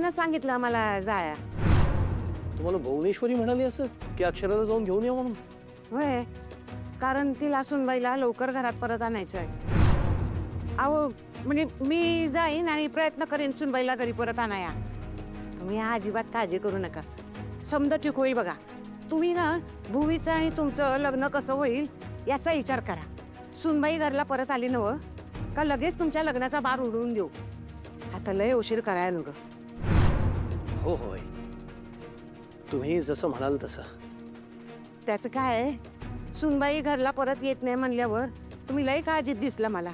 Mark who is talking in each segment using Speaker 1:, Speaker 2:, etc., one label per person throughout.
Speaker 1: सुनबाईनं सांगितलं मला जाया.
Speaker 2: तुम्हाला भुवनेश्वरी म्हणाली असं की अक्षराला जाऊन घेऊन ये म्हणून?
Speaker 1: होय, कारण तिला सुनबाईला लवकर घरात परत आणायचं आहे. अहो म्हणजे मी जाईन आणि प्रयत्न करेन सुनबाईला घरी परत आणाया. तुम्ही अजिबात काळजी करू नका, समजा ठीक होईल बघा. तुम्ही ना भुवीचं आणि तुमचं लग्न कसं होईल याचा विचार करा. सुनबाई घरला परत आली नव का लगेच तुमच्या लग्नाचा बार उडवून देऊ. आता लय उशीर करायला नको.
Speaker 2: हो होय, तुम्ही जसं म्हणाल तसं.
Speaker 1: त्याचं काय, सुनबाई घरला परत येत नाही म्हणल्यावर तुम्ही लय काळजीत दिसलं मला,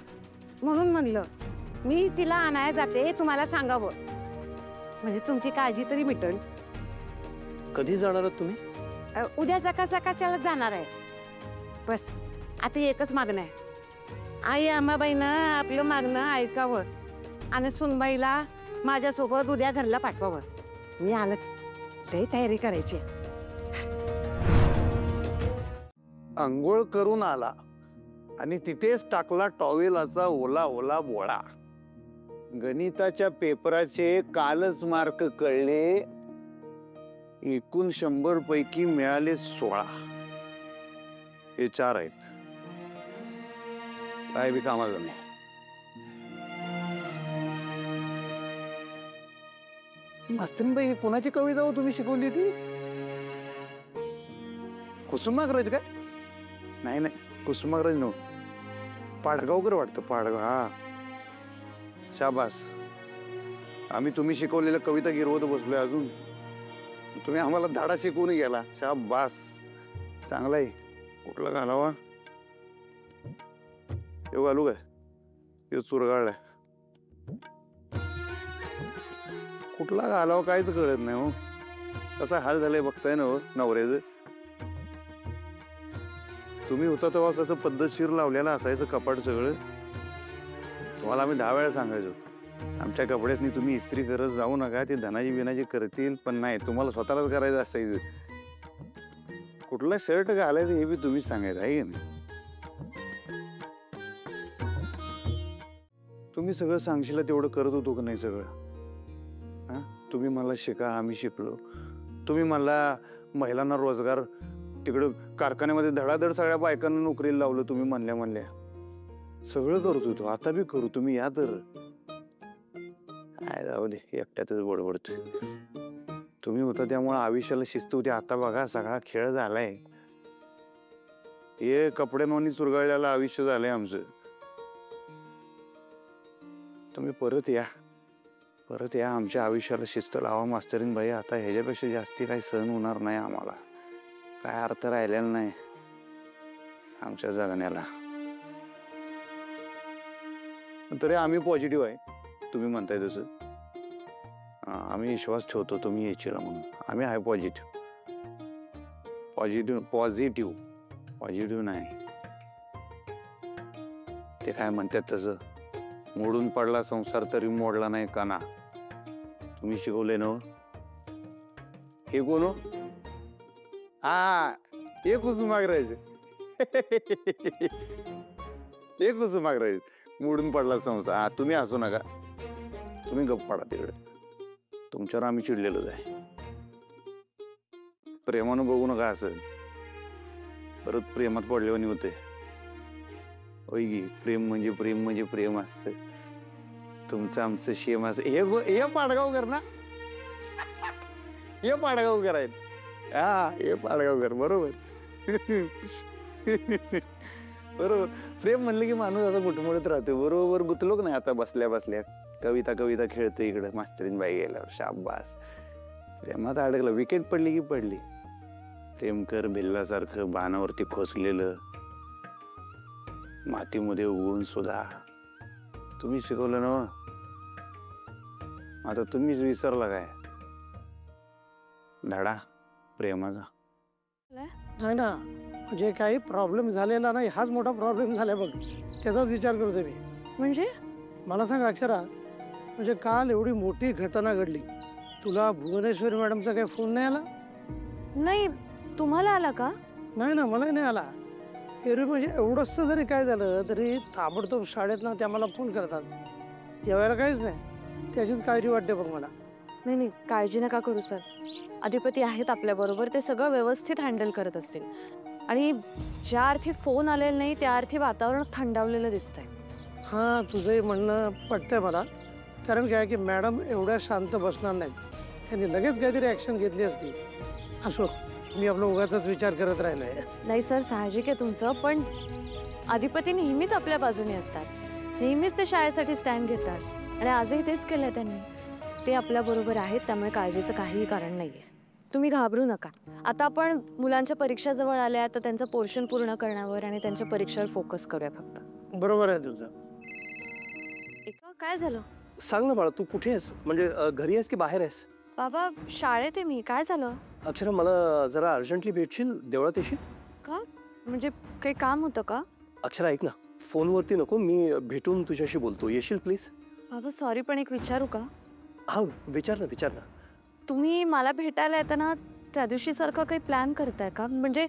Speaker 1: म्हणून म्हणलं मी तिला आणायला जाते, तुम्हाला सांगावं म्हणजे तुमची काळजी तरी मिटल.
Speaker 2: कधी जाणार आहात तुम्ही?
Speaker 1: उद्या सकाळ सकाळच्याला जाणार आहे. बस आता एकच मागणं आहे, आई अंबाबाईनं आपलं मागणं ऐकावं आणि सुनबाईला माझ्यासोबत उद्या घरला पाठवावं. मी आलंच, लय तयारी करायची.
Speaker 3: अंघोळ करून आला आणि तिथेच टाकला टॉवेलाचा ओला ओला बोळा. गणिताच्या पेपराचे कालच मार्क कळले, एकूण 100 पैकी मिळाले 16. हे 4 आहेत. काय बी कामाला नाही. मास्तरीनबाई, कोणाची कविता हो तुम्ही शिकवली ती? कुसुमाग्रज काय? नाही नाही, कुसुमाग्रज नो, पाडगावकर वाटतं. पाडगाव, हा. शाबास. आम्ही तुम्ही शिकवलेल्या कविता गिरवत बसलोय अजून. तुम्ही आम्हाला धाडा शिकवून गेला. शाबास, चांगला आहे. कुठला घालावा? येऊ घालू काय? येऊ चुरगाळलाय. कुठला घालावा काहीच कळत नाही हो. कसा हाल झालाय बघताय ना हो नवऱ्याचं. तुम्ही होता तेव्हा कसं पद्धतशीर लावलेलं असायचं कपाट सगळं. तुम्हाला आम्ही 10 वेळा सांगायचो आमच्या कपड्यासनी तुम्ही इस्त्री करत जाऊ नका, ते धनाजी बिनाजी करतील. पण नाही, तुम्हाला स्वतःलाच करायचं असायचं. कुठला शर्ट घालायचं हे बी तुम्हीच सांगायचं आहे की नाही. तुम्ही सगळं सांगशील तेवढं करत होतो का नाही सगळं? हा, तुम्ही मला शिका, आम्ही शिकलो. तुम्ही मला महिलांना रोजगार, तिकडं कारखान्यामध्ये धडाधड सगळ्या बायकांना नोकरीला लावलं तुम्ही म्हणल्या. सगळं करत होतो, आता बी करू. तुम्ही या तर. काय जाऊ दे, एकट्यातच बडबडतोय. तुम्ही होता त्यामुळे आयुष्याला शिस्त होती. आता बघा सगळा खेळ झालाय. हे कपड्यांवानी चुरगाळलेलं आयुष्य झालंय आमचं. तुम्ही परत या, परत या. आमच्या आयुष्याला शिस्त लावा मास्तरीनबाई. आता ह्याच्यापेक्षा जास्ती काही सहन होणार नाही आम्हाला. काय अर्थ राहिलेला नाही आमच्या जगण्याला. तरी आम्ही पॉझिटिव्ह आहे, तुम्ही म्हणताय तसं. आम्ही विश्वास ठेवतो तुम्ही येशील म्हणून. आम्ही आहे पॉझिटिव्ह नाही. ते काय म्हणतात तसं, मोडून पडला संसार तरी मोडला नाही काना. तुम्ही शिकवले ना. हे कोण हो? हा, हे कुसुमाग्रज. हे कुसुमाग्रज. मोडून पडला संसार. हा, तुम्ही हसू नका, तुम्ही गप्प पडा तिकडे. तुमच्यावर आम्ही चिडलेलोच आहे. प्रेमानं बघू नका असं, परत प्रेमात पडल्यावानी होते. होय की, प्रेम म्हणजे प्रेम असतं. तुमचं आमचं शेम असं. हे पाडगावकर ना, हे पाडगावकर आहेत. हा, हे पाडगावकर. बरोबर. बरोबर. प्रेम म्हणलं की माणूस आता मोठमोठत राहतो. बरोबर गुतलो नाही. आता बसल्या बसल्या कविता खेळतो इकडं मास्तरीनबाई गेल्यावर. शाबास. प्रेमात अडकलं. विकेट पडली की पडली. प्रेम कर भिल्लासारखं बाणावरती खोचलेलं, मातीमध्ये उगवून सुद्धा. तुम्ही शिकवलं ना. आता तुम्हीच विसरला काय धडा प्रेमाचा?
Speaker 4: नाही ना, म्हणजे काही प्रॉब्लेम झालेला नाही. हाच मोठा प्रॉब्लेम झालाय बघ, त्याचाच विचार करतोय मी.
Speaker 1: म्हणजे
Speaker 4: मला सांग अक्षरा, म्हणजे काल एवढी मोठी घटना घडली, तुला भुवनेश्वरी मॅडमचा काही फोन नाही आला?
Speaker 5: नाही, तुम्हाला आला का?
Speaker 4: नाही ना, मलाही नाही आला. एरवी म्हणजे एवढंच जरी काय झालं तरी ताबडतोब शाळेत ना त्या मला फोन करतात. यावेळेला काहीच नाही. त्याचीच काळजी वाटते बघ मला.
Speaker 5: नाही नाही, काळजी नका करू सर. अधिपती आहेत आपल्याबरोबर, ते सगळं व्यवस्थित हँडल करत असतील. आणि ज्या अर्थी फोन आलेला नाही त्या अर्थी वातावरण थंडावलेलं दिसतंय.
Speaker 4: हां, तुझंही म्हणणं पटतंय मला. कारण काय की मॅडम एवढ्या शांत बसणार नाहीत. त्यांनी लगेच काहीतरी ॲक्शन घेतली असती. असो, मी आपला उगाचाच विचार करत राहिलोय.
Speaker 5: नाही सर, साहजिक आहे तुमचं, पण अधिपती नेहमीच आपल्या बाजूने असतात. नेहमीच ते शाळेसाठी स्टँड घेतात आणि आजही तेच केलंय त्यांनी. ते आपल्याबरोबर आहेत, त्यामुळे काळजीचं काहीही कारण नाहीये. तुम्ही घाबरू नका. आता आपण मुलांच्या परीक्षा जवळ आल्या तर त्यांचं पोर्शन पूर्ण करण्यावर आणि त्यांच्या परीक्षेवर फोकस करूया फक्त.
Speaker 4: बरोबर आहे तुझं.
Speaker 5: काय झालं
Speaker 2: सांग ना बाळा, तू कुठे आहेस? म्हणजे घरी आहेस की बाहेर आहेस?
Speaker 5: बाबा? शाळेत आहे मी. काय झालं?
Speaker 2: अक्षरा, मला जरा अर्जंटली भेटशील? देवळात येशील?
Speaker 5: का? म्हणजे काही काम होतं का?
Speaker 2: अक्षरा ऐक ना, फोनवरती नको, मी भेटून तुझ्याशी बोलतो. येशील प्लीज?
Speaker 5: बाबा सॉरी, पण एक विचारू का?
Speaker 2: हा, विचार ना, विचार ना.
Speaker 5: तुम्ही मला भेटायला येताना त्या दिवशी सारखं काही प्लॅन करताय का? म्हणजे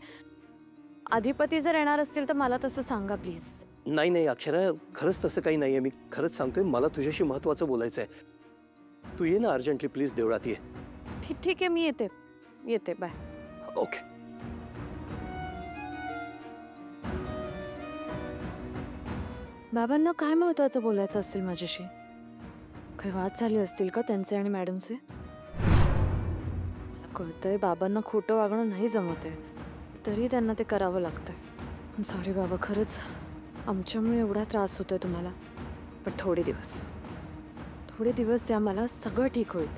Speaker 5: अधिपती जर येणार असतील तर मला तसं सांगा प्लीज.
Speaker 2: नाही नाही अक्षरा, खरंच तसं काही नाहीये. मी खरंच सांगतोय, मला तुझ्याशी महत्वाचं बोलायचं आहे. तू ये ना अर्जंटली प्लीज, देवळात ये.
Speaker 5: ठीक आहे, मी येते. बाय.
Speaker 2: ओके.
Speaker 5: बाबांना काय महत्वाचं बोलायचं असेल माझ्याशी? काही वाद झाले असतील का त्यांचे आणि मॅडमचे? कळतंय बाबांना खोटं वागणं नाही जमत आहे, तरी त्यांना ते करावं लागतंय. सॉरी बाबा, खरंच आमच्यामुळे एवढा त्रास होतोय तुम्हाला. पण थोडे दिवस द्या मला, सगळं ठीक होईल.